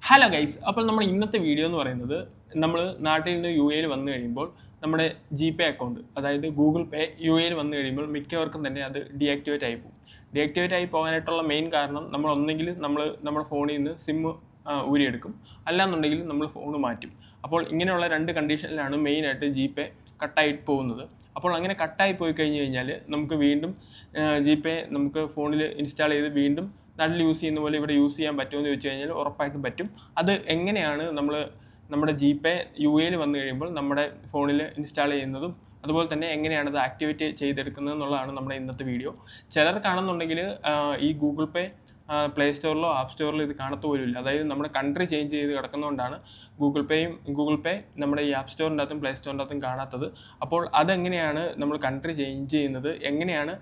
Hello guys, അപ്പോൾ നമ്മൾ ഇന്നത്തെ വീഡിയോ എന്ന് പറയുന്നത് നമ്മൾ നാട്ടിൽ നിന്ന് യു എയിൽ വന്നു കഴിയുമ്പോൾ നമ്മുടെ ജി പേ അക്കൗണ്ട്, അതായത് ഗൂഗിൾ പേ യു എയിൽ വന്നു കഴിയുമ്പോൾ മിക്കവർക്കും തന്നെ അത് ഡീആക്ടിവേറ്റ് ആയി പോകും. ഡീആക്ടിവേറ്റ് ആയി പോകാനായിട്ടുള്ള മെയിൻ കാരണം നമ്മൾ ഒന്നെങ്കിൽ നമ്മുടെ ഫോണിൽ നിന്ന് സിം ഊരിയെടുക്കും, അല്ലാന്നുണ്ടെങ്കിൽ നമ്മൾ ഫോൺ മാറ്റും. അപ്പോൾ ഇങ്ങനെയുള്ള രണ്ട് കണ്ടീഷനിലാണ് മെയിനായിട്ട് ജി പേ കട്ടായിട്ട് പോകുന്നത്. അപ്പോൾ അങ്ങനെ കട്ടായി പോയി കഴിഞ്ഞ് കഴിഞ്ഞാൽ നമുക്ക് വീണ്ടും ജി പേ നമുക്ക് ഫോണിൽ ഇൻസ്റ്റാൾ ചെയ്ത് വീണ്ടും നാട്ടിൽ യൂസ് ചെയ്യുന്ന പോലെ ഇവിടെ യൂസ് ചെയ്യാൻ പറ്റുമെന്ന് ചോദിച്ചു കഴിഞ്ഞാൽ ഉറപ്പായിട്ടും പറ്റും. അത് എങ്ങനെയാണ് നമ്മുടെ ജി പേ യു എയിൽ വന്നു കഴിയുമ്പോൾ നമ്മുടെ ഫോണിൽ ഇൻസ്റ്റാൾ ചെയ്യുന്നതും അതുപോലെ തന്നെ എങ്ങനെയാണ് അത് ആക്ടിവേറ്റ് ചെയ്തെടുക്കുന്നത് എന്നുള്ളതാണ് നമ്മുടെ ഇന്നത്തെ വീഡിയോ. ചിലർ കാണുന്നുണ്ടെങ്കിൽ ഈ ഗൂഗിൾ പേ പ്ലേ സ്റ്റോറിലോ ആപ്പ് സ്റ്റോറിലോ ഇത് കാണത്തു പോലുമില്ല. അതായത് നമ്മുടെ കൺട്രി ചേഞ്ച് ചെയ്ത് കിടക്കുന്നതുകൊണ്ടാണ് ഗൂഗിൾ പേ നമ്മുടെ ഈ ആപ്പ് സ്റ്റോറിൻ്റെ അകത്തും പ്ലേ സ്റ്റോറിൻ്റെ അകത്തും കാണാത്തത്. അപ്പോൾ അതെങ്ങനെയാണ് നമ്മൾ കൺട്രി ചേഞ്ച് ചെയ്യുന്നത്, എങ്ങനെയാണ്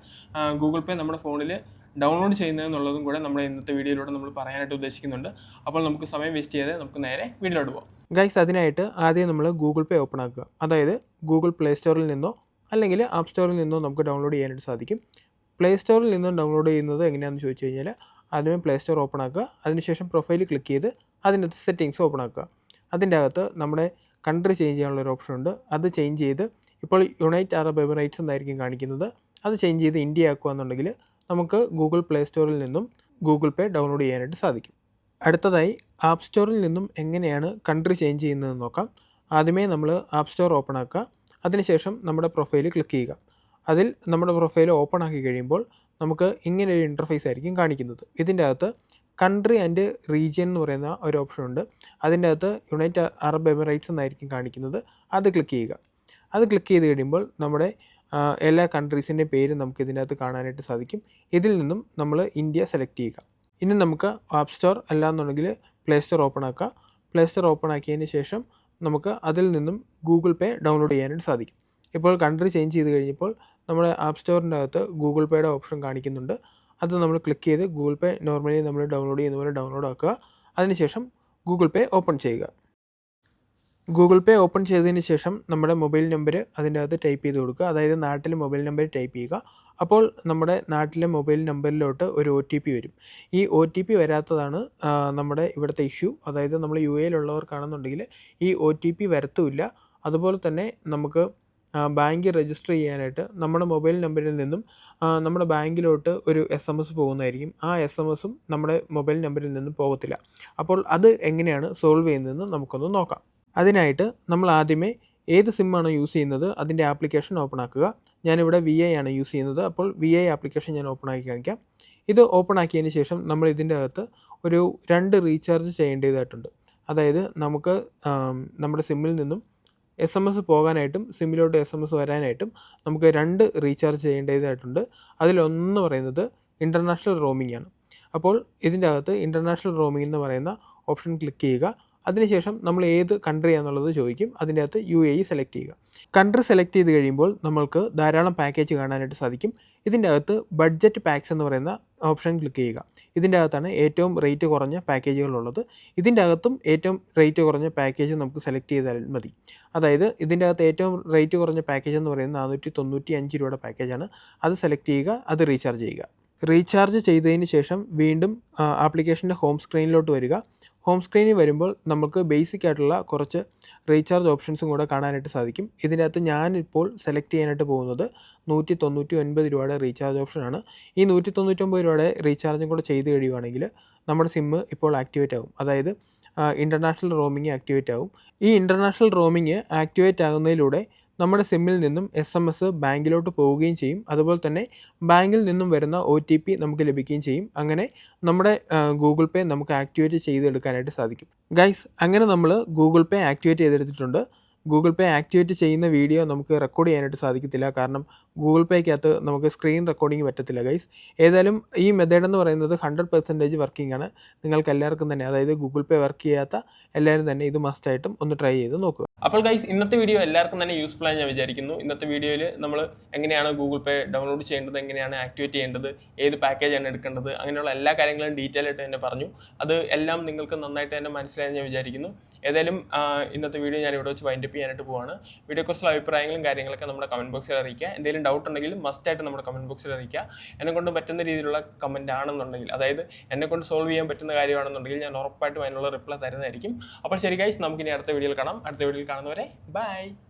ഗൂഗിൾ പേ നമ്മുടെ ഫോണിൽ ഡൗൺലോഡ് ചെയ്യുന്നതെന്നുള്ളതും കൂടെ നമ്മുടെ ഇന്നത്തെ വീഡിയോയിലൂടെ നമ്മൾ പറയാനായിട്ട് ഉദ്ദേശിക്കുന്നുണ്ട്. അപ്പോൾ നമുക്ക് സമയം വേസ്റ്റ് ചെയ്യാതെ നമുക്ക് നേരെ വീഡിയോയിലോട്ട് പോകാം. ഗൈസ്, അതിനായിട്ട് ആദ്യം നമ്മൾ ഗൂഗിൾ പേ ഓപ്പൺ ആക്കുക. അതായത് ഗൂഗിൾ പ്ലേ സ്റ്റോറിൽ നിന്നോ അല്ലെങ്കിൽ ആപ്പ് സ്റ്റോറിൽ നിന്നോ നമുക്ക് ഡൗൺലോഡ് ചെയ്യാനായിട്ട് സാധിക്കും. പ്ലേ സ്റ്റോറിൽ നിന്നും ഡൗൺലോഡ് ചെയ്യുന്നത് എങ്ങനെയാണെന്ന് ചോദിച്ചു കഴിഞ്ഞാൽ ആദ്യമേ പ്ലേ സ്റ്റോർ ഓപ്പൺ ആക്കുക. അതിനുശേഷം പ്രൊഫൈൽ ക്ലിക്ക് ചെയ്ത് അതിൻ്റെ അകത്ത് സെറ്റിങ്സ് ഓപ്പൺ ആക്കുക. അതിൻ്റെ അകത്ത് നമ്മുടെ കൺട്രി ചേഞ്ച് ചെയ്യാനുള്ളൊരു ഓപ്ഷൻ ഉണ്ട്. അത് ചേഞ്ച് ചെയ്ത് ഇപ്പോൾ യുണൈറ്റഡ് അറബ് എമിറേറ്റ്സ് എന്നായിരിക്കും കാണിക്കുന്നത്. അത് ചേഞ്ച് ചെയ്ത് ഇന്ത്യ ആക്കുക എന്നുണ്ടെങ്കിൽ നമുക്ക് ഗൂഗിൾ പ്ലേ സ്റ്റോറിൽ നിന്നും ഗൂഗിൾ പേ ഡൗൺലോഡ് ചെയ്യാനായിട്ട് സാധിക്കും. അടുത്തതായി ആപ്പ് സ്റ്റോറിൽ നിന്നും എങ്ങനെയാണ് കൺട്രി ചേഞ്ച് ചെയ്യുന്നതെന്ന് നോക്കാം. ആദ്യമേ നമ്മൾ ആപ്പ് സ്റ്റോർ ഓപ്പൺ ആക്കുക. അതിനുശേഷം നമ്മുടെ പ്രൊഫൈൽ ക്ലിക്ക് ചെയ്യുക. അതിൽ നമ്മുടെ പ്രൊഫൈൽ ഓപ്പൺ ആക്കി കഴിയുമ്പോൾ നമുക്ക് ഇങ്ങനെ ഒരു ഇൻ്റർഫേസ് ആയിരിക്കും കാണിക്കുന്നത്. ഇതിൻ്റെ അകത്ത് കൺട്രി ആൻഡ് റീജിയൻ എന്ന് പറയുന്ന ഒരു ഓപ്ഷൻ ഉണ്ട്. അതിൻ്റെ അകത്ത് യുണൈറ്റഡ് അറബ് എമിറേറ്റ്സ് എന്നായിരിക്കും കാണിക്കുന്നത്. അത് ക്ലിക്ക് ചെയ്യുക. അത് ക്ലിക്ക് ചെയ്ത് കഴിയുമ്പോൾ നമ്മുടെ എല്ലാ കൺട്രീസിൻ്റെയും പേര് നമുക്ക് ഇതിൻ്റെ അകത്ത് കാണാനായിട്ട് സാധിക്കും. ഇതിൽ നിന്നും നമ്മൾ ഇന്ത്യ സെലക്ട് ചെയ്യുക. ഇനി നമുക്ക് ആപ്പ് സ്റ്റോർ അല്ലാന്നുണ്ടെങ്കിൽ പ്ലേ സ്റ്റോർ ഓപ്പൺ ആക്കുക. പ്ലേ സ്റ്റോർ ഓപ്പൺ ആക്കിയതിന് ശേഷം നമുക്ക് അതിൽ നിന്നും ഗൂഗിൾ പേ ഡൗൺലോഡ് ചെയ്യാനായിട്ട് സാധിക്കും. ഇപ്പോൾ കൺട്രി ചേഞ്ച് ചെയ്ത് കഴിഞ്ഞപ്പോൾ നമ്മുടെ ആപ്പ് സ്റ്റോറിൻ്റെ അകത്ത് ഗൂഗിൾ പേയുടെ ഓപ്ഷൻ കാണിക്കുന്നുണ്ട്. അത് നമ്മൾ ക്ലിക്ക് ചെയ്ത് ഗൂഗിൾ പേ നോർമലി നമ്മൾ ഡൗൺലോഡ് ചെയ്യുന്ന പോലെ ഡൗൺലോഡ് ആക്കുക. അതിനുശേഷം ഗൂഗിൾ പേ ഓപ്പൺ ചെയ്യുക. ഗൂഗിൾ പേ ഓപ്പൺ ചെയ്തതിന് ശേഷം നമ്മുടെ മൊബൈൽ നമ്പർ അതിൻ്റെ അകത്ത് ടൈപ്പ് ചെയ്ത് കൊടുക്കുക. അതായത് നാട്ടിലെ മൊബൈൽ നമ്പർ ടൈപ്പ് ചെയ്യുക. അപ്പോൾ നമ്മുടെ നാട്ടിലെ മൊബൈൽ നമ്പറിലോട്ട് ഒരു OTP വരും. ഈ OTP വരാത്തതാണ് നമ്മുടെ ഇവിടുത്തെ ഇഷ്യൂ. അതായത് നമ്മൾ യു എയിലുള്ളവർക്കാണെന്നുണ്ടെങ്കിൽ ഈ OTP വരത്തുമില്ല. അതുപോലെ തന്നെ നമുക്ക് ബാങ്ക് രജിസ്റ്റർ ചെയ്യാനായിട്ട് നമ്മുടെ മൊബൈൽ നമ്പറിൽ നിന്നും നമ്മുടെ ബാങ്കിലോട്ട് ഒരു SMS പോകുന്നതായിരിക്കും. ആ SMSും നമ്മുടെ മൊബൈൽ നമ്പറിൽ നിന്നും പോകത്തില്ല. അപ്പോൾ അത് എങ്ങനെയാണ് സോൾവ് ചെയ്യുന്നതെന്ന് നമുക്കൊന്ന് നോക്കാം. അതിനായിട്ട് നമ്മൾ ആദ്യമേ ഏത് സിമ്മാണോ യൂസ് ചെയ്യുന്നത് അതിൻ്റെ ആപ്ലിക്കേഷൻ ഓപ്പൺ ആക്കുക. ഞാനിവിടെ VI ആണ് യൂസ് ചെയ്യുന്നത്. അപ്പോൾ VI ആപ്ലിക്കേഷൻ ഞാൻ ഓപ്പൺ ആക്കി കാണിക്കാം. ഇത് ഓപ്പൺ ആക്കിയതിന് ശേഷം നമ്മൾ ഇതിൻ്റെ അകത്ത് ഒരു 2 റീചാർജ് ചെയ്യേണ്ടതായിട്ടുണ്ട്. അതായത് നമുക്ക് നമ്മുടെ സിമ്മിൽ നിന്നും SMS പോകാനായിട്ടും സിമ്മിലോട്ട് SMS വരാനായിട്ടും നമുക്ക് 2 റീചാർജ് ചെയ്യേണ്ടതായിട്ടുണ്ട്. അതിലൊന്ന് പറയുന്നത് ഇൻ്റർനാഷണൽ റോമിംഗ് ആണ്. അപ്പോൾ ഇതിൻ്റെ അകത്ത് ഇൻ്റർനാഷണൽ റോമിംഗ് എന്ന് പറയുന്ന ഓപ്ഷൻ ക്ലിക്ക് ചെയ്യുക. അതിനുശേഷം നമ്മൾ ഏത് കൺട്രി ആണെന്നുള്ളത് ചോദിക്കും. അതിൻ്റെ അകത്ത് UAE സെലക്ട് ചെയ്യുക. കൺട്രി സെലക്ട് ചെയ്ത് കഴിയുമ്പോൾ നമ്മൾക്ക് ധാരാളം പാക്കേജ് കാണാനായിട്ട് സാധിക്കും. ഇതിൻ്റെ അകത്ത് ബഡ്ജറ്റ് പാക്സ് എന്ന് പറയുന്ന ഓപ്ഷൻ ക്ലിക്ക് ചെയ്യുക. ഇതിൻ്റെ അകത്താണ് ഏറ്റവും റേറ്റ് കുറഞ്ഞ പാക്കേജുകളുള്ളത്. ഇതിൻ്റെ അകത്തും ഏറ്റവും റേറ്റ് കുറഞ്ഞ പാക്കേജ് നമുക്ക് സെലക്ട് ചെയ്താൽ മതി. അതായത് ഇതിൻ്റെ അകത്ത് ഏറ്റവും റേറ്റ് കുറഞ്ഞ പാക്കേജ് എന്ന് പറയുന്നത് 495 രൂപയുടെ പാക്കേജാണ്. അത് സെലക്ട് ചെയ്യുക. അത് റീചാർജ് ചെയ്യുക. റീചാർജ് ചെയ്തതിന് ശേഷം വീണ്ടും ആപ്ലിക്കേഷൻ്റെ ഹോം സ്ക്രീനിലോട്ട് വരിക. ഹോം സ്ക്രീനിൽ വരുമ്പോൾ നമുക്ക് ബേസിക് ആയിട്ടുള്ള കുറച്ച് റീചാർജ് ഓപ്ഷൻസും കൂടെ കാണാനായിട്ട് സാധിക്കും. ഇതിൻ്റെ അകത്ത് ഞാനിപ്പോൾ സെലക്ട് ചെയ്യാനായിട്ട് പോകുന്നത് 199 രൂപയുടെ റീചാർജ് ഓപ്ഷനാണ്. ഈ 199 രൂപയുടെ റീചാർജും കൂടെ ചെയ്ത് കഴിയുവാണെങ്കിൽ നമ്മുടെ സിമ്മ് ഇപ്പോൾ ആക്ടിവേറ്റ് ആകും. അതായത് ഇൻ്റർനാഷണൽ റോമിംഗ് ആക്ടിവേറ്റ് ആകും. ഈ ഇൻ്റർനാഷണൽ റോമിംഗ് ആക്ടിവേറ്റ് ആകുന്നതിലൂടെ നമ്മുടെ സിമ്മിൽ നിന്നും SMS ബാങ്കിലോട്ട് പോവുകയും ചെയ്യും. അതുപോലെ തന്നെ ബാങ്കിൽ നിന്നും വരുന്ന OTP നമുക്ക് ലഭിക്കുകയും ചെയ്യും. അങ്ങനെ നമ്മുടെ ഗൂഗിൾ പേ നമുക്ക് ആക്ടിവേറ്റ് ചെയ്തെടുക്കാനായിട്ട് സാധിക്കും. ഗൈസ്, അങ്ങനെ നമ്മൾ ഗൂഗിൾ പേ ആക്ടിവേറ്റ് ചെയ്തെടുത്തിട്ടുണ്ട്. ഗൂഗിൾ പേ ആക്ടിവേറ്റ് ചെയ്യുന്ന വീഡിയോ നമുക്ക് റെക്കോർഡ് ചെയ്യാനായിട്ട് സാധിക്കത്തില്ല. കാരണം ഗൂഗിൾ പേക്കകത്ത് നമുക്ക് സ്ക്രീൻ റെക്കോർഡിംഗ് പറ്റത്തില്ല ഗൈസ്. ഏതായാലും ഈ മെത്തേഡ് എന്ന് പറയുന്നത് 100% വർക്കിംഗ് ആണ്. നിങ്ങൾക്ക് എല്ലാവർക്കും തന്നെ, അതായത് ഗൂഗിൾ പേ വർക്ക് ചെയ്യാത്ത എല്ലാവരും തന്നെ ഇത് മസ്റ്റായിട്ടും ഒന്ന് ട്രൈ ചെയ്ത് നോക്കുക. അപ്പോൾ ഗൈസ് ഇന്നത്തെ വീഡിയോ എല്ലാവർക്കും തന്നെ യൂസ്ഫുൾ ആയി ഞാൻ വിചാരിക്കുന്നു. ഇന്നത്തെ വീഡിയോയിൽ നമ്മൾ എങ്ങനെയാണ് ഗൂഗിൾ പേ ഡൗൺലോഡ് ചെയ്യേണ്ടത്, എങ്ങനെയാണ് ആക്ടിവേറ്റ് ചെയ്യേണ്ടത്, ഏത് പാക്കേജാണ് എടുക്കേണ്ടത്, അങ്ങനെയുള്ള എല്ലാ കാര്യങ്ങളും ഡീറ്റെയിൽ ആയിട്ട് തന്നെ പറഞ്ഞു. അത് എല്ലാം നിങ്ങൾക്ക് നന്നായിട്ട് തന്നെ മനസ്സിലായി ഞാൻ വിചാരിക്കുന്നു. ഏതായാലും ഇന്നത്തെ വീഡിയോ ഞാൻ ഇവിടെ വെച്ച് വൈൻഡപ്പ് ചെയ്യാനായിട്ട് പോവാണ്. വീഡിയോയെക്കുറിച്ചുള്ള അഭിപ്രായങ്ങളും കാര്യങ്ങളൊക്കെ നമ്മുടെ കമൻറ്റ് ബോക്സിൽ അറിയിക്കുക. എന്തെങ്കിലും ഡൗട്ട് ഉണ്ടെങ്കിൽ മസ്റ്റായിട്ട് നമ്മുടെ കമൻറ്റ് ബോക്സിൽ അറിയിക്കുക. എന്നെക്കൊണ്ട് പറ്റുന്ന രീതിയിലുള്ള കമൻറ്റ് ആണെന്നുണ്ടെങ്കിൽ, അതായത് എന്നെക്കൊണ്ട് സോൾവ് ചെയ്യാൻ പറ്റുന്ന കാര്യമാണെന്നുണ്ടെങ്കിൽ ഞാൻ ഉറപ്പായിട്ടും അതിനുള്ള റിപ്ലൈ തരുന്നതായിരിക്കും. അപ്പോൾ ശരി ഗൈസ്, നമുക്കിനി അടുത്ത വീഡിയോയിൽ കാണാം. അടുത്ത വീഡിയോയിൽ കാണുന്നവരെ ബൈ.